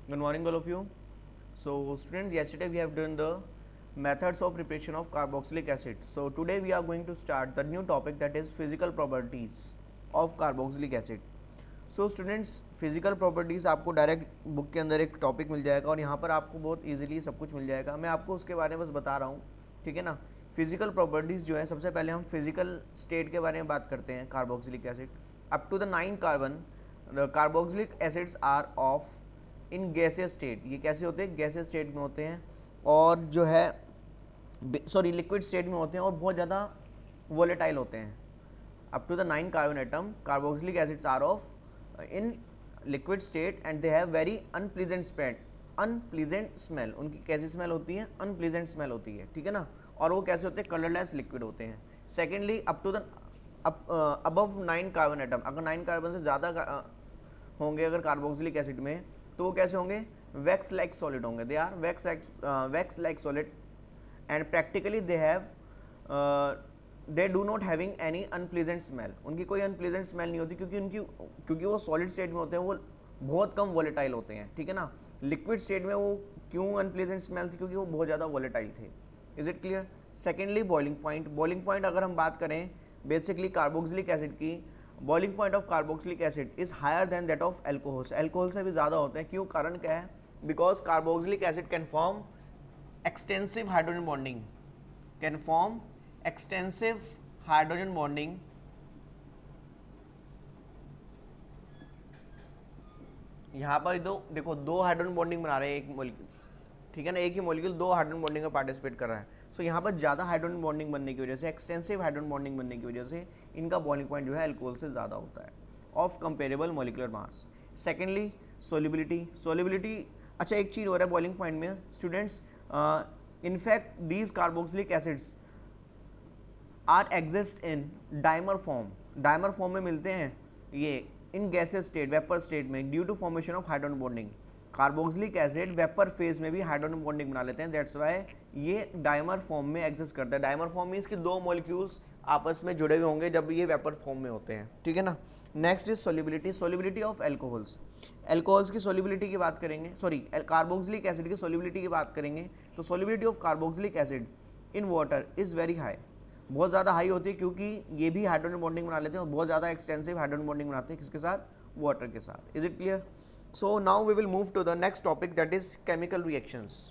Good morning, all of you. So, students, yesterday we have done the methods of preparation of carboxylic acid. So, today we are going to start the new topic, that is physical properties of carboxylic acid. So students, physical properties आपको direct book के अंदर एक topic मिल जाएगा और यहाँ पर आपको बहुत इजीली सब कुछ मिल जाएगा. मैं आपको उसके बारे में बस बता रहा हूँ, ठीक है ना. फिजिकल प्रॉपर्टीज़ जो है, सबसे पहले हम फिजिकल स्टेट के बारे में बात करते हैं. Carboxylic acid up to the 9 carbon, the carboxylic acids are of in gaseous state. ये कैसे होते हैं? गैसियस स्टेट में होते हैं और जो है लिक्विड स्टेट में होते हैं और बहुत ज़्यादा वोलेटाइल होते हैं. Up to the 9 carbon atom, carboxylic acids are of in liquid state and they have very unpleasant smell. उनकी कैसी स्मेल होती है? अनप्लीजेंट स्मेल होती है, ठीक है ना. और वो कैसे होते हैं? कलरलेस लिक्विड होते हैं. Secondly, up to the above 9 carbon atom, अगर 9 कार्बन से ज़्यादा होंगे अगर कार्बोक्सिलिक एसिड में, तो वो कैसे होंगे? वैक्स लाइक सॉलिड होंगे. They are wax like solid and practically they have they do not having any unpleasant smell. उनकी कोई अनप्लीजेंट स्मेल नहीं होती क्योंकि वो सॉलिड स्टेट में होते हैं, वो बहुत कम वोलेटाइल होते हैं, ठीक है ना. लिक्विड स्टेट में वो क्यों अनप्लीजेंट स्मेल थी? क्योंकि वो बहुत ज़्यादा वोलेटाइल थे. Is it clear? Secondly, boiling point अगर हम बात करें बेसिकली कार्बोक्सिलिक एसिड की, boiling point of carboxylic acid is higher than that of alcohol. Alcohol से भी ज़्यादा होते हैं. क्यों? कारण क्या है? Because carboxylic acid can form extensive hydrogen bonding, extensive hydrogen bonding यहाँ पर देखो दो हाइड्रोजन बॉन्डिंग बना रहे हैं एक मॉलिक्यूल, ठीक है ना. एक ही मॉलिक्यूल दो हाइड्रोजन बॉन्डिंग में पार्टिसिपेट कर रहा है. सो यहाँ पर ज़्यादा हाइड्रोजन बॉन्डिंग बनने की वजह से, एक्सटेंसिव हाइड्रोजन बॉन्डिंग बनने की वजह से इनका बॉइलिंग पॉइंट जो है अल्कोहल से ज़्यादा होता है of comparable molecular mass. Secondly, solubility. अच्छा, एक चीज़ हो रहा है बॉइलिंग पॉइंट में students, in fact these carboxylic acids are exist in dimer form में मिलते हैं ये in gases state, vapour state में, due to formation of hydrogen bonding. Carboxylic acid vapour phase में भी हाइड्रोजन बॉन्डिंग बना लेते हैं. दैट्स वाई ये डाइमर फॉर्म में एग्जिस्ट करता है. डाइमर फॉर्म मीन्स कि दो मॉलिक्यूल्स आपस में जुड़े हुए होंगे जब ये वेपर फॉर्म में होते हैं, ठीक है ना. Next is solubility of alcohols की सोलिबिलिटी की बात करेंगे, कार्बोक्सिलिक एसिड की सोलिबिलिटी की बात करेंगे तो solubility of carboxylic acid in water is very high, बहुत ज़्यादा हाई होती है क्योंकि ये भी हाइड्रोजन बॉन्डिंग बना लेते हैं और बहुत ज़्यादा एक्सटेंसिव हाइड्रोजन बॉन्डिंग बनाते हैं. किसके साथ? वाटर के साथ. Is it clear? So now we will move to the next topic, that is chemical reactions.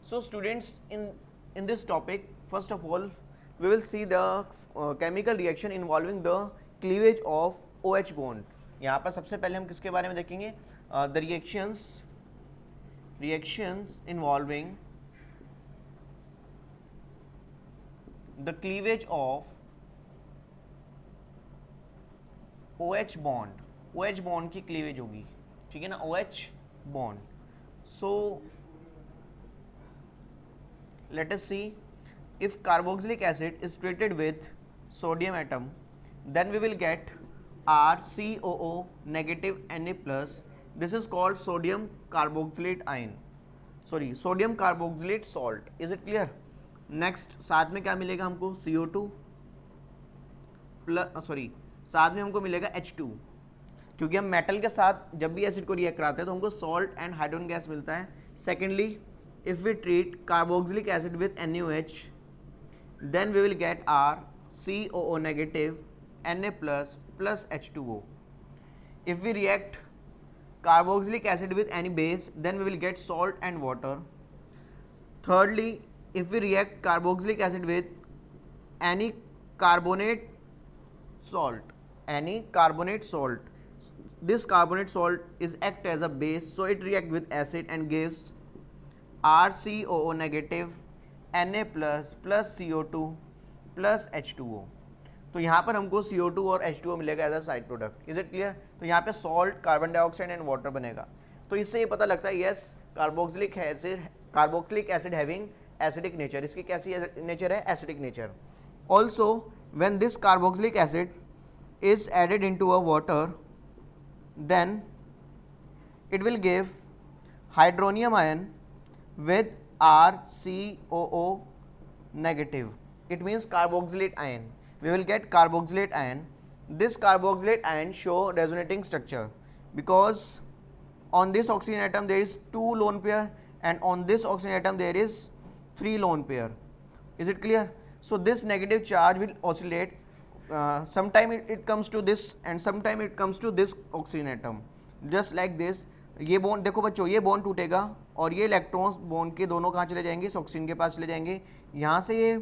So students, in this topic first of all we will see the chemical reaction involving the cleavage of OH bond. यहाँ पर सबसे पहले हम किसके बारे में देखेंगे? The reactions involving the cleavage of OH bond की क्लीवेज होगी, ठीक है ना. OH bond. So let us see, if carboxylic acid is treated with sodium atom, then we will get RCOO negative Na plus. This is called sodium carboxylate salt. Is it clear? Next, साथ में क्या मिलेगा हमको? CO2 plus साथ में हमको मिलेगा H2, क्योंकि हम मेटल के साथ जब भी एसिड को रिएक्ट कराते हैं तो हमको सॉल्ट एंड हाइड्रोजन गैस मिलता है. Secondly, if we treat carboxylic acid with NaOH, then we will get RCOO negative Na plus H2O. If we react carboxylic acid with any base, then we will get salt and water. Thirdly, if we react carboxylic acid with any carbonate salt, this carbonate salt is act as a base, so it react with acid and gives RCOO negative Na plus CO2 plus H2O. तो यहाँ पर हमको CO2 और H2O मिलेगा as a side product. Is it clear? तो यहाँ पे salt, carbon dioxide and water बनेगा. तो इससे ये पता लगता है yes carboxylic acid having acidic nature. इसकी कैसी नेचर है? Acidic nature. Also when this carboxylic acid is added into a water, then it will give hydronium ion with RCOO negative. It means carboxylate ion. We will get carboxylate ion this carboxylate ion show resonating structure because on this oxygen atom there is 2 lone pair and on this oxygen atom there is 3 lone pair. Is it clear? So this negative charge will oscillate, sometime it comes to this and sometime it comes to this oxygen atom, just like this. ये bond देखो बच्चों, ये bond टूटेगा और ये electrons bond के दोनों कहाँ चले जाएंगे, इस ऑक्सीजन के पास चले जाएंगे. यहाँ से ये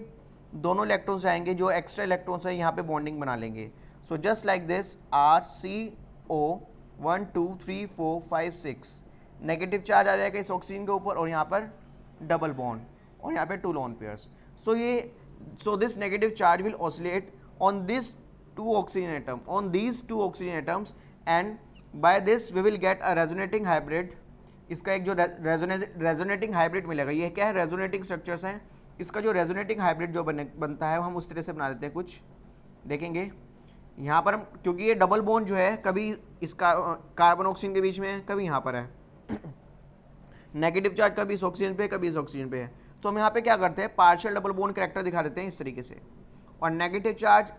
दोनों इलेक्ट्रॉन्स जाएंगे, जो एक्स्ट्रा इलेक्ट्रॉन्स है यहाँ पे बॉन्डिंग बना लेंगे. So just like this RCO 1 2 3 4 5 6 negative charge आ जाएगा इस ऑक्सीजन के ऊपर और यहाँ पर डबल बॉन्ड और यहाँ पे 2 lone pairs. So this negative charge will oscillate on this 2 oxygen atom, on these 2 oxygen atoms, and by this we will get a resonating hybrid. इसका एक जो रेजोनेटिंग हाइब्रिड मिलेगा, ये क्या है, रेजोनेटिंग स्ट्रक्चर्स हैं. इसका जो रेजोनेटिंग हाइब्रिड जो बनता है हम उस तरह से बना देते हैं, कुछ देखेंगे यहाँ पर हम, क्योंकि ये डबल बॉन्ड जो है कभी इसका कार्बन ऑक्सीजन के बीच में है, कभी यहाँ पर है. नेगेटिव चार्ज कभी इस ऑक्सीजन पे कभी इस ऑक्सीजन पे है. तो हम यहाँ पे क्या करते हैं, पार्शियल डबल बॉन्ड करैक्टर दिखा देते हैं इस तरीके से और नेगेटिव चार्ज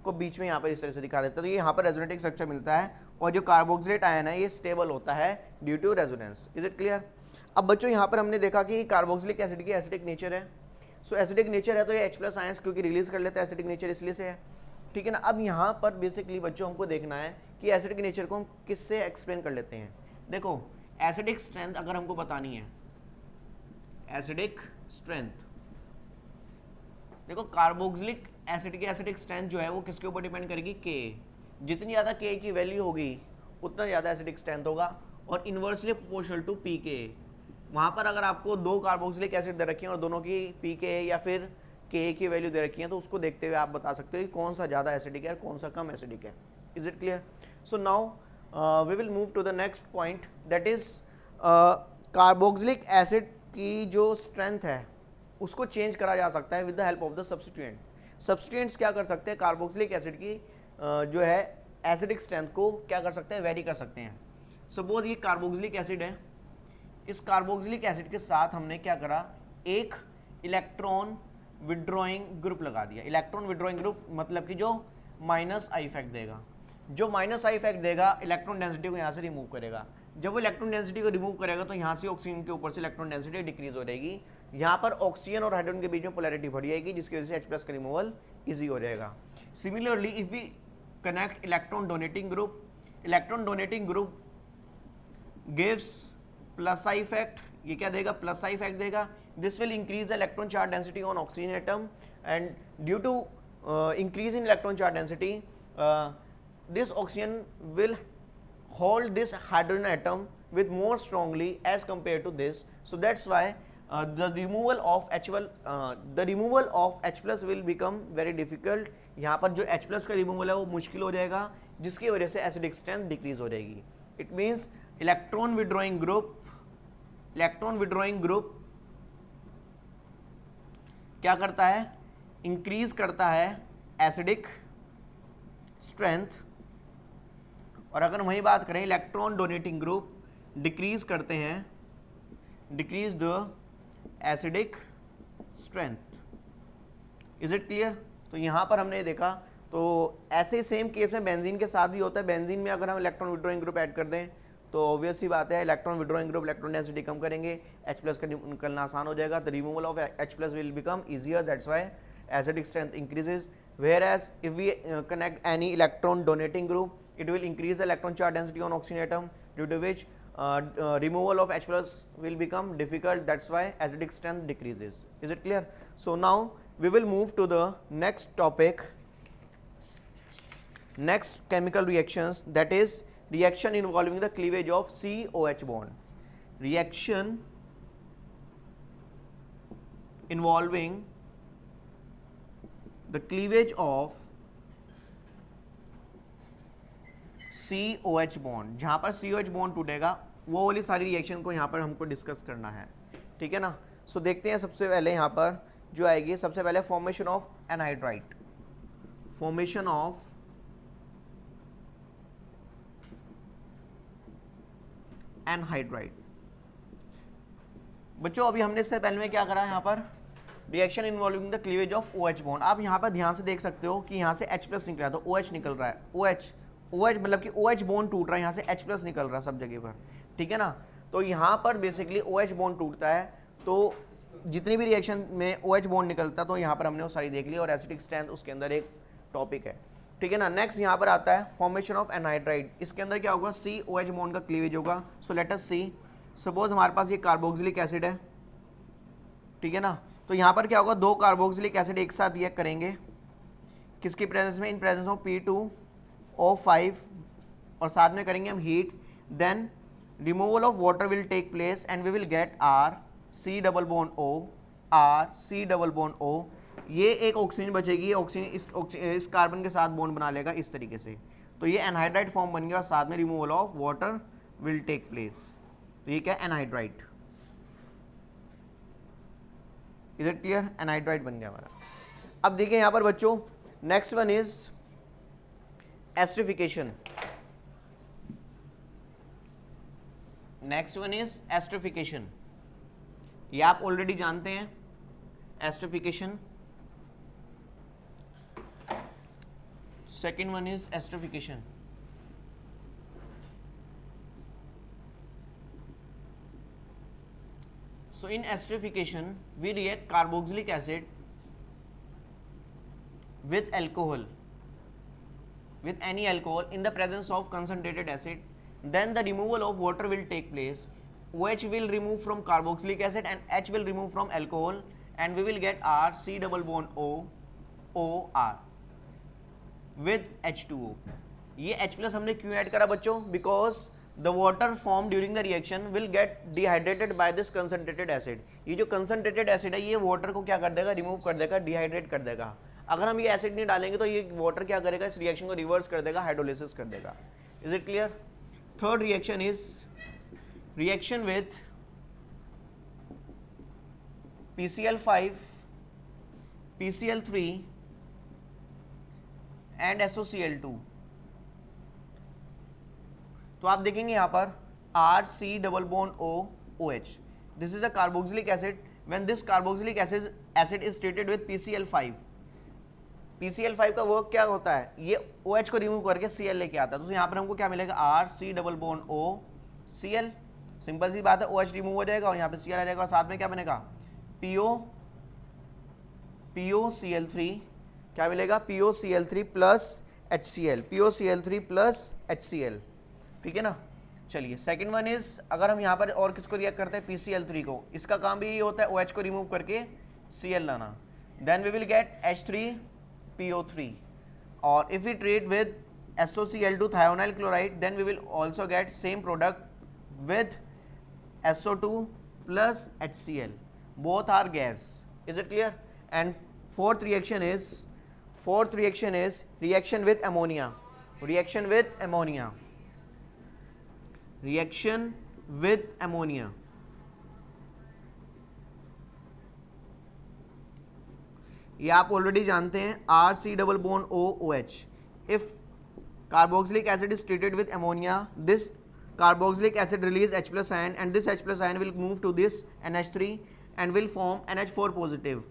को बीच में यहाँ पर इस तरह से दिखा देते हैं. तो ये यहाँ पर रेजोनेटिंग स्ट्रक्चर मिलता है और जो कार्बोक्सिलेट आयन है ये स्टेबल होता है due to resonance. Is it clear? अब बच्चों यहाँ पर हमने देखा कि कार्बोक्सिलिक एसिड की एसिडिक नेचर है. सो एसिडिक नेचर है तो ये H+ आयंस क्योंकि रिलीज कर लेता है, एसिडिक नेचर इसलिए से है. ठीक है ना. अब यहाँ पर बेसिकली बच्चों हमको देखना है कि एसिडिक नेचर को हम किससे एक्सप्लेन कर लेते हैं. देखो एसिडिक स्ट्रेंथ अगर हमको बतानी है, एसिडिक स्ट्रेंथ, देखो कार्बोक्सिलिक एसिड की एसिडिक स्ट्रेंथ जो है वो किसके ऊपर डिपेंड करेगी, K. जितनी ज़्यादा K की वैल्यू होगी उतना ज़्यादा एसिडिक स्ट्रेंथ होगा और इन्वर्सली प्रोपोर्शनल टू pK. वहाँ पर अगर आपको 2 कार्बोक्सिलिक एसिड दे रखी हैं और दोनों की pK या फिर K की वैल्यू दे रखी है तो उसको देखते हुए आप बता सकते हो कि कौन सा ज़्यादा एसिडिक है और कौन सा कम एसिडिक है. Is it clear? So now we will move to the next point, that is carboxylic acid की जो स्ट्रेंथ है उसको चेंज करा जा सकता है with the help of the substituent. Substituents क्या कर सकते हैं, कार्बोक्सिलिक एसिड की जो है एसिडिक स्ट्रेंथ को क्या कर सकते हैं, वेरी कर सकते हैं. सपोज ये कार्बोक्सिलिक एसिड है, इस कार्बोक्सिलिक एसिड के साथ हमने क्या करा, एक इलेक्ट्रॉन विड्रॉइंग ग्रुप लगा दिया. इलेक्ट्रॉन विड्रॉइंग ग्रुप मतलब कि जो -I इफेक्ट देगा, जो -I इफेक्ट देगा इलेक्ट्रॉन डेंसिटी को यहाँ से रिमूव करेगा. जब वो इलेक्ट्रॉन डेंसिटी को रिमूव करेगा तो यहाँ से ऑक्सीजन के ऊपर से इलेक्ट्रॉन डेंसिटी डिक्रीज हो जाएगी. यहाँ पर ऑक्सीजन और हाइड्रोजन के बीच में पोलैरिटी बढ़ जाएगी जिसकी वजह से H+ का रिमूवल ईजी हो जाएगा. Similarly if we connect electron donating group, electron donating group gives +I effect. ये क्या देगा, +I इफेक्ट देगा. This will increase the electron charge density on oxygen atom and due to increase in electron charge density this oxygen will hold this hydrogen atom with more strongly as compared to this. So that's why the removal of H+ will become very difficult. यहाँ पर जो H+ का removal है वो मुश्किल हो जाएगा जिसकी वजह से एसिडिक स्ट्रेंथ डिक्रीज हो जाएगी. It means electron withdrawing group क्या करता है, इंक्रीज करता है एसिडिक स्ट्रेंथ. और अगर वही बात करें इलेक्ट्रॉन डोनेटिंग ग्रुप डिक्रीज करते हैं, decrease the acidic strength. Is it clear? तो यहाँ पर हमने देखा, तो ऐसे सेम केस में बेंजीन के साथ भी होता है. बेंजीन में अगर हम इलेक्ट्रॉन विड्रॉइंग ग्रुप ऐड कर दें तो ऑब्वियस ही बात है electron withdrawing group electron density कम करेंगे, H+ का निकलना आसान हो जाएगा. The removal of H+ will become easier, that's why acidic strength increases. Whereas if we connect any electron donating group, it will increase the electron charge density on oxygen atom, due to which removal of H+ will become difficult. That's why acidic strength decreases. Is it clear? So now we will move to the next topic, next chemical reactions, that is reaction involving the cleavage of COH bond. Reaction involving the cleavage of COH bond. जहाँ पर COH bond टूटेगा वो वाली सारी reaction को यहाँ पर हमको डिस्कस करना है. ठीक है ना. सो देखते हैं सबसे पहले यहाँ पर जो आएगी, सबसे पहले formation of anhydride. Formation of anhydride. बच्चों अभी हमने इससे पहले में क्या करा, यहाँ पर reaction involving the cleavage of OH bond. आप यहाँ पर ध्यान से देख सकते हो कि यहाँ से H प्लस निकल रहा है तो OH निकल रहा है, OH मतलब कि OH बॉन्ड टूट रहा है, यहाँ से H प्लस निकल रहा है सब जगह पर, ठीक है ना। तो यहाँ पर बेसिकली OH बॉन्ड टूटता है, तो जितनी भी रिएक्शन में OH बॉन्ड निकलता है तो यहाँ पर हमने वो सारी देख ली, और एसिडिक स्ट्रेंथ उसके अंदर एक टॉपिक है, ठीक है ना। नेक्स्ट यहाँ पर आता है फॉर्मेशन ऑफ एनहाइड्राइड। इसके अंदर क्या होगा, COH बॉन्ड का क्लीवेज होगा। सो लेट अस सी, सपोज हमारे पास ये कार्बोक्सिलिक एसिड है, ठीक है ना। तो यहाँ पर क्या होगा, दो कार्बोक्सिलिक एसिड एक साथ रिएक्ट करेंगे, किसकी प्रेजेंस में, इन प्रेजेंस ऑफ P2O5, और साथ में करेंगे हम heat, then removal of water will take place and we will get C double bond O, C double bond O। ये एक ऑक्सीजन बचेगी, ऑक्सीजन इस कार्बन के साथ बॉन्ड बना लेगा इस तरीके से, तो ये एनहाइड्राइड फॉर्म बन गया, और साथ में removal of water will take place. तो ये क्या है, anhydride. Is it clear, anhydride बन गया हमारा। अब देखिए यहाँ पर बच्चों, next one is esterification. Next one is esterification, ये आप ऑलरेडी जानते हैं esterification. Second one is esterification. So in esterification, we react carboxylic acid with alcohol, with any alcohol in the presence of concentrated acid. Then the removal of water will take place. OH will remove from carboxylic acid and H will remove from alcohol, and we will get C double bond O R with H2O. ये H plus हमने क्यों add करा बच्चों, because the water formed during the reaction will get dehydrated by this concentrated acid. ये जो concentrated acid है ये water को क्या कर देगा, रिमूव कर देगा, डिहाइड्रेट कर देगा। अगर हम ये एसिड नहीं डालेंगे तो ये वाटर क्या करेगा, इस रिएक्शन को रिवर्स कर देगा, हाइड्रोलिसिस कर देगा। Is it clear. Third reaction is reaction with PCl5, PCl3 and SOCl2। तो आप देखेंगे यहाँ पर C double bond OH, this is a carboxylic acid. When this carboxylic acid is treated with PCl5, PCl5 का work क्या होता है, ये OH को रिमूव करके Cl लेके आता है, तो यहाँ पर हमको क्या मिलेगा, C double bond OCl। Simple सी बात है, OH रिमूव हो जाएगा और यहाँ पे Cl आ जाएगा, और साथ में क्या बनेगा, POCl3, क्या मिलेगा, POCl3 plus HCl, POCl3 plus HCl, ठीक है ना। चलिए सेकंड वन इज, अगर हम यहाँ पर और किसको रिएक्ट करते हैं, PCl3 को, इसका काम भी ये होता है OH को रिमूव करके Cl लाना, then we will get H3PO3, और if we treat with SOCl2 thionyl chloride, then we will also get same product with SO2 plus HCl, both are gas. Is it clear? And fourth reaction is reaction with ammonia. Reaction with ammonia. Reaction with ammonia. ये आप already जानते हैं, RC double bond OOH. If carboxylic acid is treated with ammonia, this carboxylic acid release H plus ion, and this H plus ion will move to this NH3 and will form NH4 positive.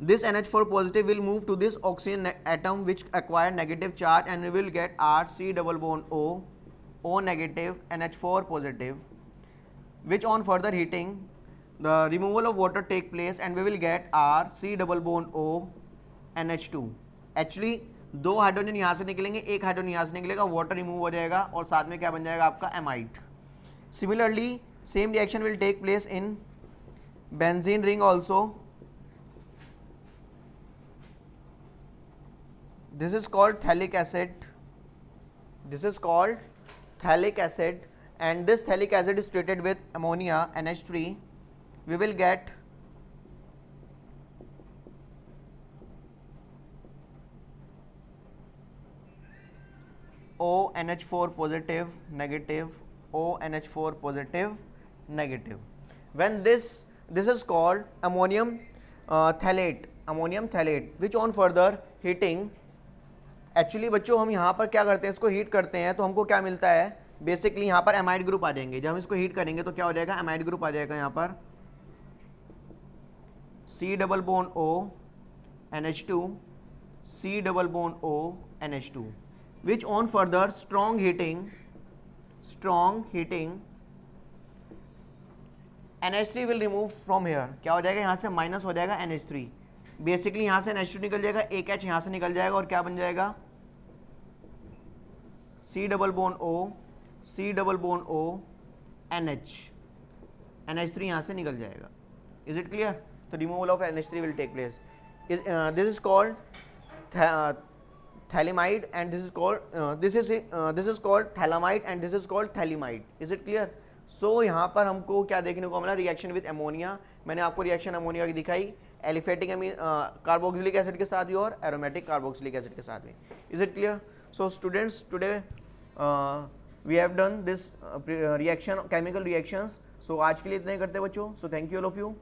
This NH4 positive will move to this oxygen atom which acquire negative charge, and we will get RC double bond O negative NH4 positive, which on further heating the removal of water take place, and we will get C double bond O NH2. Actually दो hydrogen यहाँ से निकलेंगे, एक hydrogen यहाँ से निकलेगा, water remove हो जाएगा और साथ में क्या बन जाएगा आपका amide. Similarly same reaction will take place in benzene ring also. This is called phthalic acid. This is called phthalic acid, and this phthalic acid is treated with ammonia NH3. We will get ONH4 positive negative, ONH4 positive negative. When this is called ammonium phthalate, which on further heating, actually बच्चों हम यहाँ पर क्या करते हैं, इसको heat करते हैं तो हमको क्या मिलता है, बेसिकली यहाँ पर एमाइड ग्रुप आ जाएंगे. जब हम इसको हीट करेंगे तो क्या हो जाएगा, एमाइड ग्रुप आ जाएगा यहाँ पर. C double bond O NH2, C double bond O NH2, which on further strong heating NH3 will remove from here. क्या हो जाएगा, यहाँ से माइनस हो जाएगा NH3, बेसिकली यहाँ से NH2 निकल जाएगा, एक H यहाँ से निकल जाएगा और क्या बन जाएगा C double bond O NH, NH3 यहाँ से निकल जाएगा. Is it clear? The removal of NH3 will take place. This is called thalamide, and this is called thalamide, and this is called thalamide. Is it clear? So यहाँ पर हमको क्या देखने को मिला, रिएक्शन विद अमोनिया. मैंने आपको reaction ammonia की दिखाई, एलिफेटिक कार्बोक्सिलिक एसिड के साथ भी और एरोमेटिक कार्बोक्सिलिक एसिड के साथ भी. Is it clear? So students, today we have done this reaction, chemical reactions. So आज के लिए इतना ही करते हैं बच्चों. So thank you all of you.